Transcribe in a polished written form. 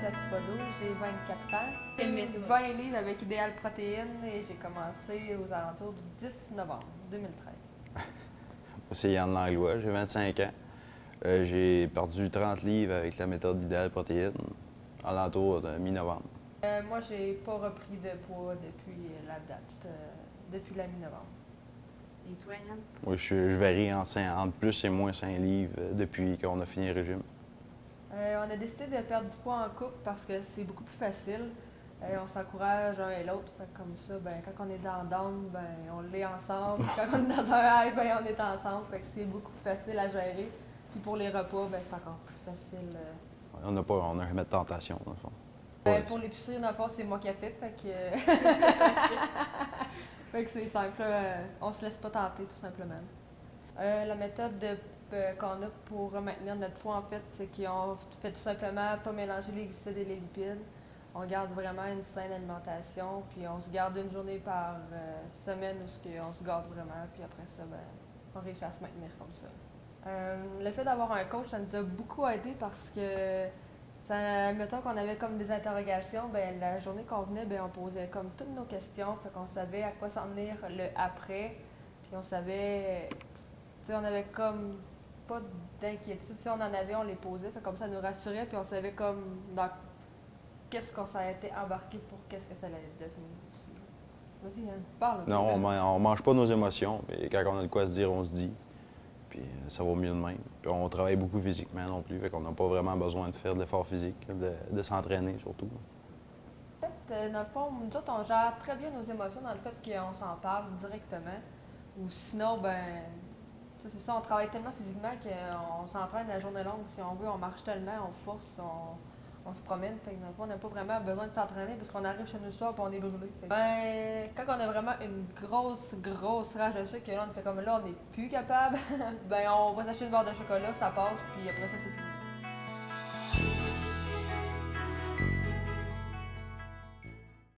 Latipodo, j'ai 24 ans. Quel J'ai méthode? 20 livres avec Idéal Protéines et j'ai commencé aux alentours du 10 novembre 2013. Moi, c'est Yann Langlois, j'ai 25 ans. J'ai perdu 30 livres avec la méthode idéale protéine, alentour de mi-novembre. Moi, j'ai pas repris de poids depuis la date, depuis la mi-novembre. Et toi, Yann? Moi, je varie entre plus et moins 5 livres depuis qu'on a fini le régime. On a décidé de perdre du poids en couple parce que c'est beaucoup plus facile. On s'encourage l'un et l'autre. Comme ça, ben, quand on est dans le down, ben, on l'est ensemble. Puis quand on est dans un high, ben, on est ensemble. Fait que c'est beaucoup plus facile à gérer. Puis pour les repas, ben, c'est encore plus facile. On a jamais de tentation, dans le fond. Pour l'épicerie, dans le fond, c'est moi qui ai fait. Fait que, fait que c'est simple. On se laisse pas tenter, tout simplement. La méthode qu'on a pour maintenir notre poids, en fait, c'est qu'on fait tout simplement pas mélanger les glucides et les lipides. On garde vraiment une saine alimentation, puis on se garde une journée par semaine où on se garde vraiment, puis après ça, ben, on réussit à se maintenir comme ça. Le fait d'avoir un coach, ça nous a beaucoup aidé parce que, mettons qu'on avait comme des interrogations, ben, la journée qu'on venait, ben, on posait comme toutes nos questions, fait qu'on savait à quoi s'en tenir le après, puis on savait, tu sais, on avait comme pas d'inquiétude. Si on en avait, on les posait, fait comme ça nous rassurait, puis on savait comme dans qu'est-ce qu'on s'est été embarqué pour qu'est-ce que ça allait devenir aussi. Vas-y, Yann, parle. Non, on mange pas nos émotions, mais quand on a de quoi se dire, on se dit. Puis ça va mieux de même. Puis on travaille beaucoup physiquement non plus, fait qu'on n'a pas vraiment besoin de faire de l'effort physique, de s'entraîner surtout. En fait, dans le fond, nous autres, on gère très bien nos émotions dans le fait qu'on s'en parle directement. Ou sinon, ben, tu sais, c'est ça, on travaille tellement physiquement qu'on s'entraîne la journée longue. Si on veut, on marche tellement, on force, on se promène. Fait que dans le fond, on n'a pas vraiment besoin de s'entraîner parce qu'on arrive chez nous le soir et on est brûlé. Ben, quand on a vraiment une grosse rage de sucre, que là, on fait comme là, on n'est plus capable, ben, on va s'acheter une barre de chocolat, ça passe, puis après ça, c'est fini.